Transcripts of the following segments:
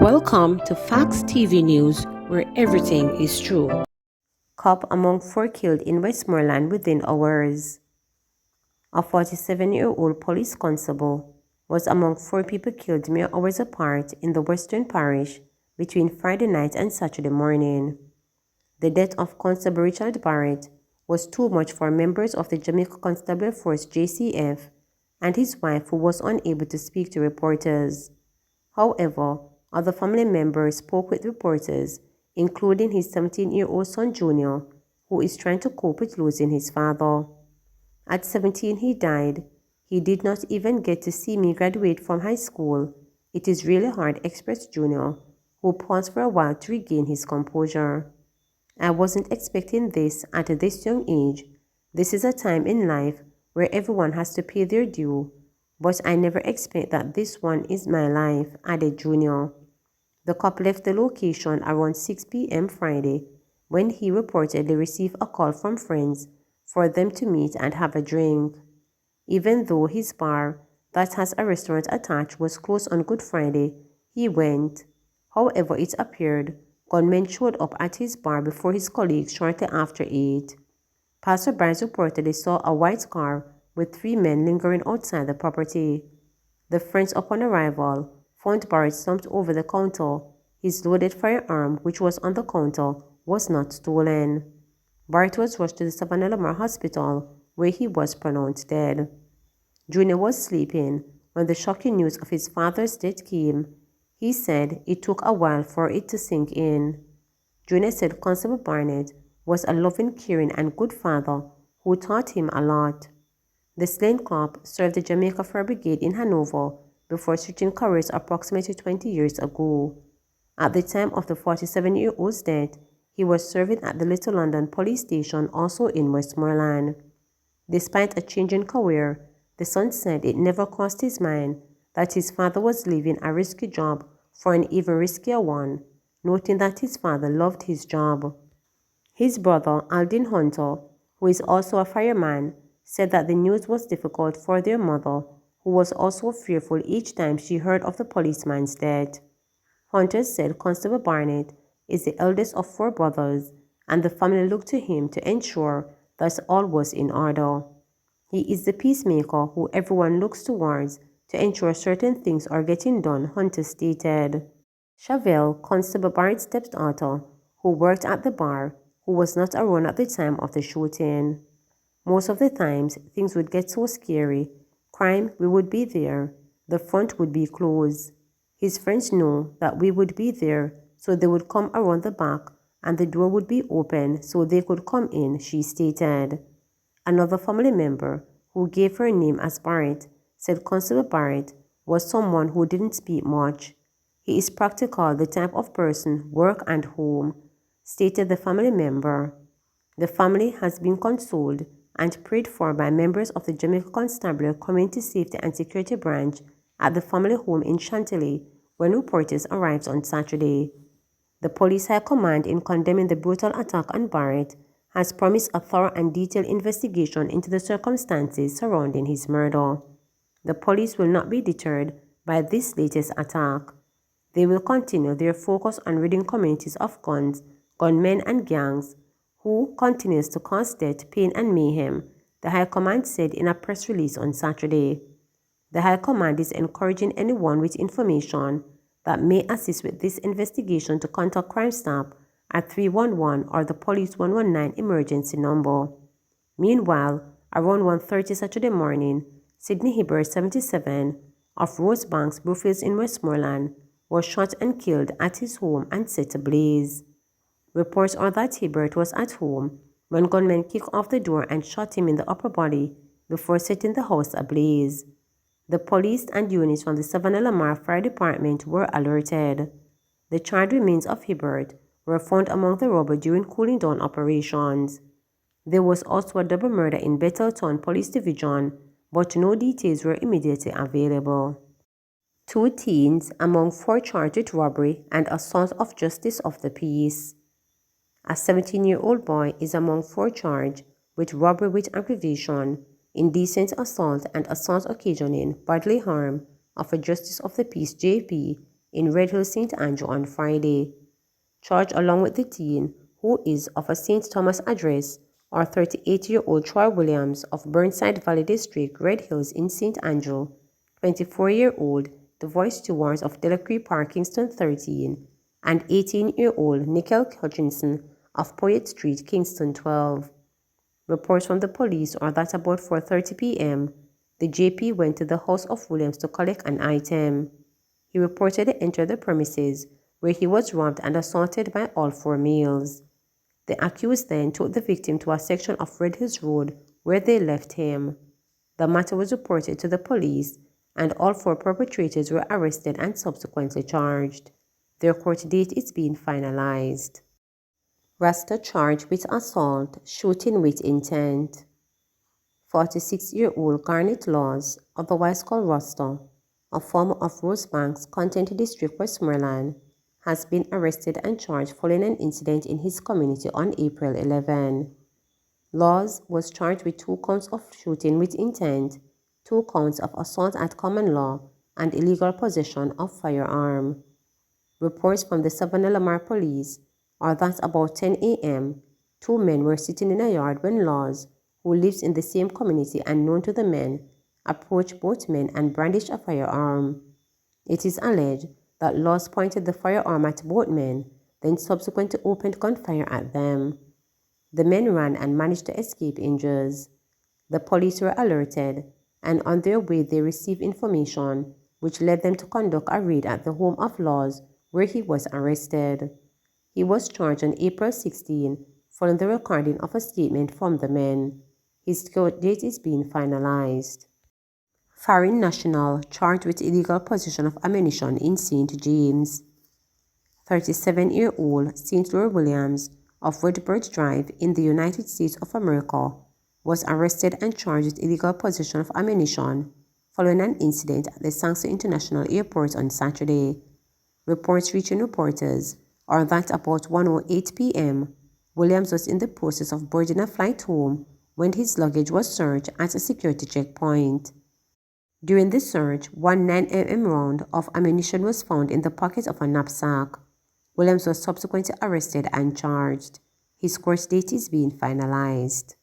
Welcome to Facts TV News, where everything is true. Cop among 4 killed in Westmoreland within hours. A 47-year-old police constable was among 4 people killed mere hours apart in the Western Parish between Friday night and Saturday morning. The death of Constable Richard Barrett was too much for members of the Jamaica Constable Force JCF and his wife, who was unable to speak to reporters. However, other family members spoke with reporters, including his 17-year-old son Junior, who is trying to cope with losing his father. At 17, he died. He did not even get to see me graduate from high school. It is really hard, expressed Junior, who paused for a while to regain his composure. I wasn't expecting this at this young age. This is a time in life where everyone has to pay their due, but I never expect that this one is my life, added Junior. The cop left the location around 6 p.m. Friday when he reportedly received a call from friends for them to meet and have a drink. Even though his bar, that has a restaurant attached, was closed on Good Friday, he went. However, it appeared gunmen showed up at his bar before his colleagues shortly after 8. Passersby reportedly saw a white car with 3 men lingering outside the property. The friends, upon arrival, found Barrett slumped over the counter. His loaded firearm, which was on the counter, was not stolen. Barrett was rushed to the Savannah Lamar Hospital, where he was pronounced dead. Junior was sleeping when the shocking news of his father's death came. He said it took a while for it to sink in. Junior said Constable Barnett was a loving, caring, and good father who taught him a lot. The slain cop served the Jamaica Fire Brigade in Hanover before switching careers approximately 20 years ago. At the time of the 47-year-old's death, he was serving at the Little London police station, also in Westmoreland. Despite a change in career, the son said it never crossed his mind that his father was leaving a risky job for an even riskier one, noting that his father loved his job. His brother, Aldin Hunter, who is also a fireman, said that the news was difficult for their mother, who was also fearful each time she heard of the policeman's death. Hunter said Constable Barnett is the eldest of 4 brothers, and the family looked to him to ensure that all was in order. He is the peacemaker who everyone looks towards to ensure certain things are getting done, Hunter stated. Chevelle, Constable Barrett's stepdaughter, who worked at the bar, who was not around at the time of the shooting. Most of the times, things would get so scary. Crime, we would be there. The front would be closed. His friends know that we would be there, so they would come around the back and the door would be open so they could come in, she stated. Another family member, who gave her name as Barrett, said Constable Barrett was someone who didn't speak much. He is practical, the type of person, work and home, stated the family member. The family has been consoled and prayed for by members of the Jamaica Constabulary Community Safety and Security Branch at the family home in Chantilly when reporters arrived on Saturday. The police high command, in condemning the brutal attack on Barrett, has promised a thorough and detailed investigation into the circumstances surrounding his murder. The police will not be deterred by this latest attack. They will continue their focus on ridding communities of guns, gunmen, and gangs who continues to cause death, pain, and mayhem, the High Command said in a press release on Saturday. The High Command is encouraging anyone with information that may assist with this investigation to contact Crime Stop at 311 or the Police 119 emergency number. Meanwhile, around 1:30 Saturday morning, Sidney Hibbert, 77, of Rosebanks, Brookfields in Westmoreland, was shot and killed at his home and set ablaze. Reports are that Hibbert was at home when gunmen kicked off the door and shot him in the upper body before setting the house ablaze. The police and units from the Savannah Lamar Fire Department were alerted. The charred remains of Hibbert were found among the rubble during cooling down operations. There was also a double murder in Betheltown Police Division, but no details were immediately available. 2 teens among 4 charged with robbery and assault of justice of the peace. A 17-year-old boy is among 4 charged with robbery with aggravation, indecent assault, and assault occasioning bodily harm of a justice of the peace JP in Red Hill, St. Andrew on Friday. Charged along with the teen, who is of a St. Thomas address, are 38-year-old Troy Williams of Burnside Valley District, Red Hills in St. Andrew, 24-year-old Devoice Stewart of Delacree Park, Kingston 13, and 18-year-old Nickel Hutchinson of Poyet Street, Kingston 12. Reports from the police are that about 4:30 p.m., the JP went to the house of Williams to collect an item. He reportedly entered the premises, where he was robbed and assaulted by all four males. The accused then took the victim to a section of Red Hills Road, where they left him. The matter was reported to the police, and all four perpetrators were arrested and subsequently charged. Their court date is being finalized. Rasta charged with assault, shooting with intent. 46-year-old Garnet Laws, otherwise called Rasta, a former of Rosebanks, Content District, Westmoreland, has been arrested and charged following an incident in his community on April 11. Laws was charged with 2 counts of shooting with intent, 2 counts of assault at common law, and illegal possession of firearm. Reports from the Savannah Lamar police are that about 10 a.m., 2 men were sitting in a yard when Laws, who lives in the same community and known to the men, approached both men and brandished a firearm. It is alleged that Laws pointed the firearm at both men, then subsequently opened gunfire at them. The men ran and managed to escape injured. The police were alerted, and on their way they received information, which led them to conduct a raid at the home of Laws, where he was arrested. He was charged on April 16, following the recording of a statement from the men. His court date is being finalized. Foreign national charged with illegal possession of ammunition in St. James. 37-year-old St. Lord Williams of Woodbridge Drive in the United States of America was arrested and charged with illegal possession of ammunition following an incident at the Sangster International Airport on Saturday. Reports reaching reporters are that about 1:08 p.m., Williams was in the process of boarding a flight home when his luggage was searched at a security checkpoint. During the search, 1 9mm round of ammunition was found in the pocket of a knapsack. Williams was subsequently arrested and charged. His court date is being finalized.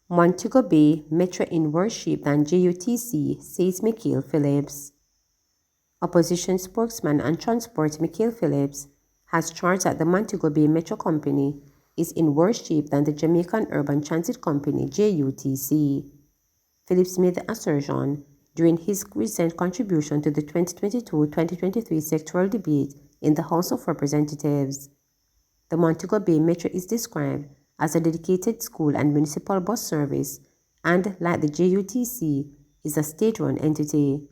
Montego Bay Metro in worse shape than JUTC, says Michael Phillips. Opposition spokesman and transport Michael Phillips has charged that the Montego Bay Metro Company is in worse shape than the Jamaican Urban Transit Company, JUTC. Phillips made the assertion during his recent contribution to the 2022-2023 sectoral debate in the House of Representatives. The Montego Bay Metro is described as a dedicated school and municipal bus service and, like the JUTC, is a state-run entity.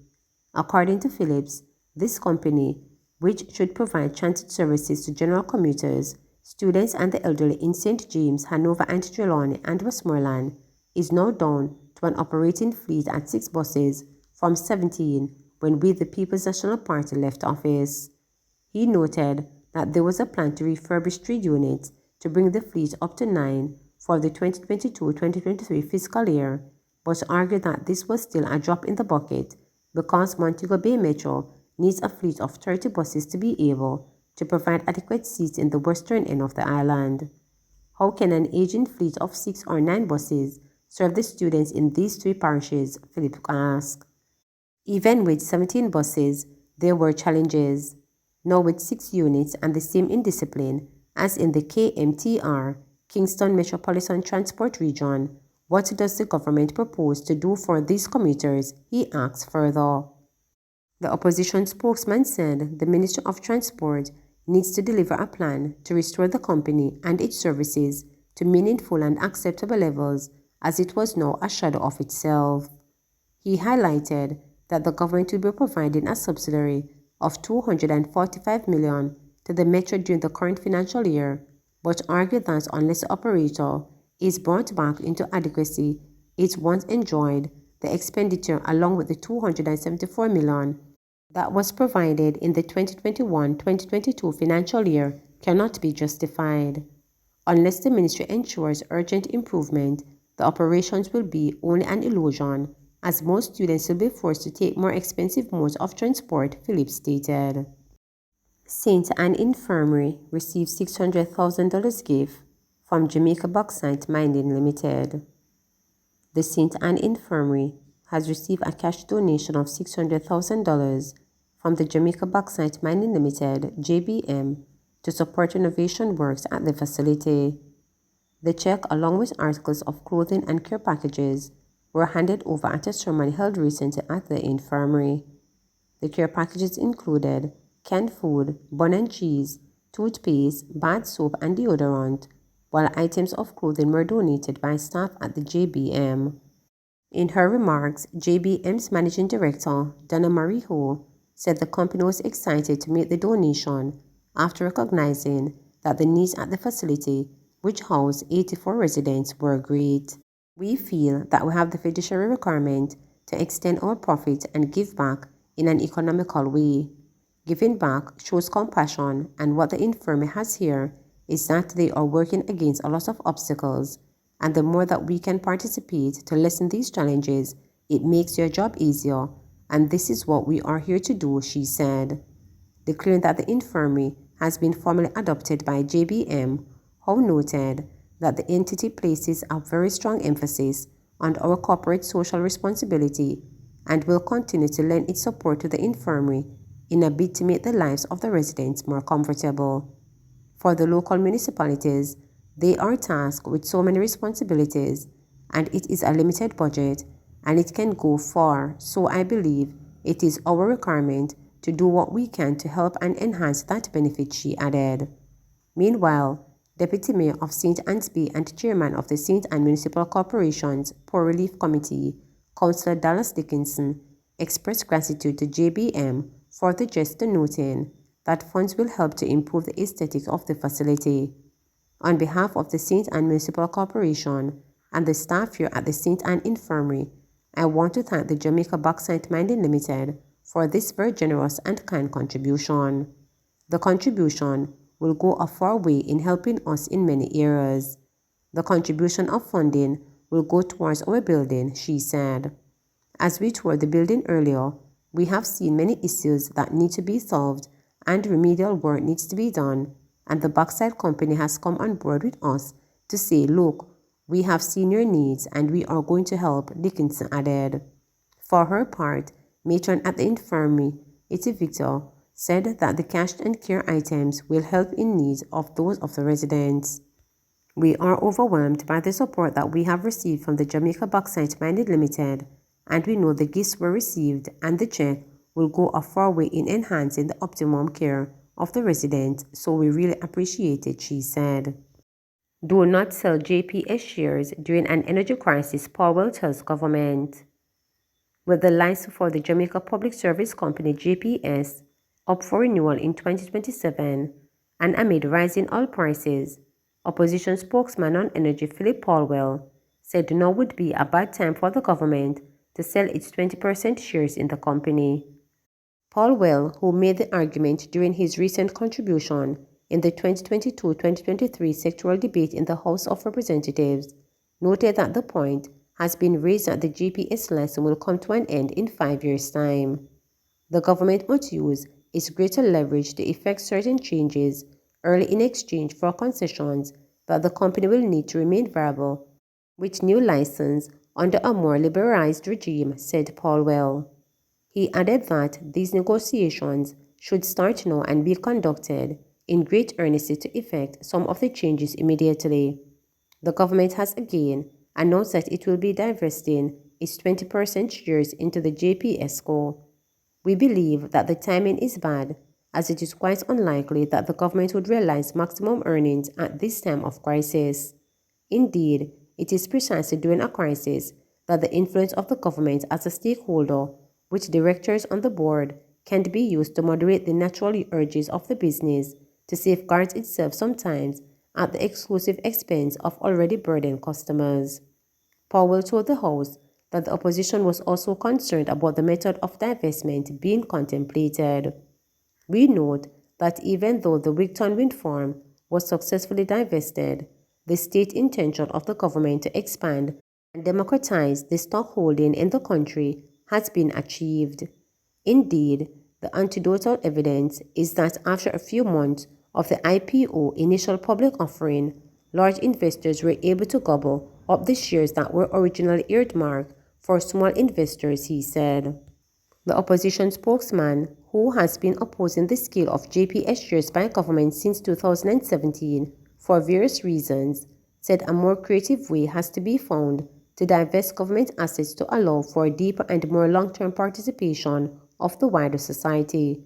According to Phillips, this company, which should provide transit services to general commuters, students and the elderly in St. James, Hanover and Trelawney and Westmoreland, is now down to an operating fleet at 6 buses from 17 when We the People's National Party left office. He noted that there was a plan to refurbish 3 units to bring the fleet up to 9 for the 2022-2023 fiscal year, but argued that this was still a drop in the bucket because Montego Bay Metro needs a fleet of 30 buses to be able to provide adequate seats in the western end of the island. How can an aging fleet of 6 or 9 buses serve the students in these 3 parishes? Philip asked. Even with 17 buses, there were challenges. Now with 6 units and the same indiscipline as in the KMTR, Kingston Metropolitan Transport Region, what does the government propose to do for these commuters? He asked further. The opposition spokesman said the Ministry of Transport needs to deliver a plan to restore the company and its services to meaningful and acceptable levels, as it was now a shadow of itself. He highlighted that the government will be providing a subsidy of $245 million to the Metro during the current financial year, but argued that unless the operator is brought back into adequacy it once enjoyed, the expenditure along with the $274 million that was provided in the 2021-2022 financial year cannot be justified. Unless the ministry ensures urgent improvement, the operations will be only an illusion, as most students will be forced to take more expensive modes of transport, Phillips stated. St. Anne Infirmary received $600,000 gift from Jamaica Bauxite Mining Limited. The St. Anne Infirmary has received a cash donation of $600,000 from the Jamaica Bauxite Mining Limited (JBM) to support renovation works at the facility. The check, along with articles of clothing and care packages, were handed over at a ceremony held recently at the infirmary. The care packages included canned food, bun and cheese, toothpaste, bath soap, and deodorant, while items of clothing were donated by staff at the JBM. In her remarks, JBM's Managing Director, Donna Marie Ho, said the company was excited to make the donation after recognizing that the needs at the facility, which housed 84 residents, were great. We feel that we have the fiduciary requirement to extend our profit and give back in an economical way. Giving back shows compassion, and what the infirmary has here is that they are working against a lot of obstacles, and the more that we can participate to lessen these challenges, it makes your job easier, and this is what we are here to do, she said. Declaring that the infirmary has been formally adopted by JBM, Ho noted that the entity places a very strong emphasis on our corporate social responsibility and will continue to lend its support to the infirmary in a bid to make the lives of the residents more comfortable. For the local municipalities, they are tasked with so many responsibilities, and it is a limited budget, and it can go far, so I believe it is our requirement to do what we can to help and enhance that benefit, she added. Meanwhile, Deputy Mayor of St. Anne's Bay and Chairman of the St. Anne Municipal Corporation's Poor Relief Committee, Councillor Dallas Dickinson, expressed gratitude to JBM for the gesture, noting that funds will help to improve the aesthetics of the facility. On behalf of the St. Anne Municipal Corporation and the staff here at the St. Anne Infirmary, I want to thank the Jamaica Bauxite Mining Limited for this very generous and kind contribution. The contribution will go a far way in helping us in many areas. The contribution of funding will go towards our building, she said. As we toured the building earlier, we have seen many issues that need to be solved and remedial work needs to be done, and the Bauxite Company has come on board with us to say, look, we have seen your needs and we are going to help, Dickinson added. For her part, matron at the infirmary, Iti Victor, said that the cash and care items will help in needs of those of the residents. We are overwhelmed by the support that we have received from the Jamaica Bauxite Mining Limited, and we know the gifts were received and the check will go a far way in enhancing the optimum care of the residents, so we really appreciate it, she said. Do not sell JPS shares during an energy crisis, Powell tells government. With the license for the Jamaica Public Service Company JPS up for renewal in 2027 and amid rising oil prices, opposition spokesman on energy Philip Powell said now would be a bad time for the government to sell its 20% shares in the company. Powell, who made the argument during his recent contribution in the 2022-2023 sectoral debate in the House of Representatives, noted that the point has been raised that the GPS license will come to an end in 5 years' time. The government must use its greater leverage to effect certain changes early in exchange for concessions that the company will need to remain viable with new license under a more liberalized regime, said Powell. He added that these negotiations should start now and be conducted in great earnest to effect some of the changes immediately. The government has again announced that it will be divesting its 20% shares into the JPS Co. We believe that the timing is bad, as it is quite unlikely that the government would realize maximum earnings at this time of crisis. Indeed, it is precisely during a crisis that the influence of the government as a stakeholder, with directors on the board, can be used to moderate the natural urges of the business to safeguard itself sometimes at the exclusive expense of already burdened customers. Powell told the House that the opposition was also concerned about the method of divestment being contemplated. We note that even though the Wigton Wind Farm was successfully divested, the state intention of the government to expand and democratize the stockholding in the country has been achieved. Indeed, the the anecdotal evidence is that after a few months of the IPO initial public offering, large investors were able to gobble up the shares that were originally earmarked for small investors, he said. The opposition spokesman, who has been opposing the sale of JPS shares by government since 2017 for various reasons, said a more creative way has to be found to divest government assets to allow for deeper and more long-term participation of the wider society.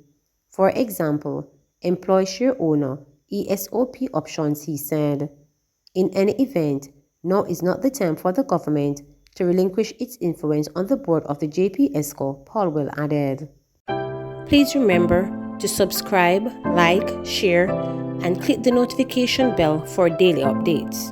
For example, employee share owner ESOP options, he said. In any event, now is not the time for the government to relinquish its influence on the board of the JPSCO, Paulwell added. Please remember to subscribe, like, share, and click the notification bell for daily updates.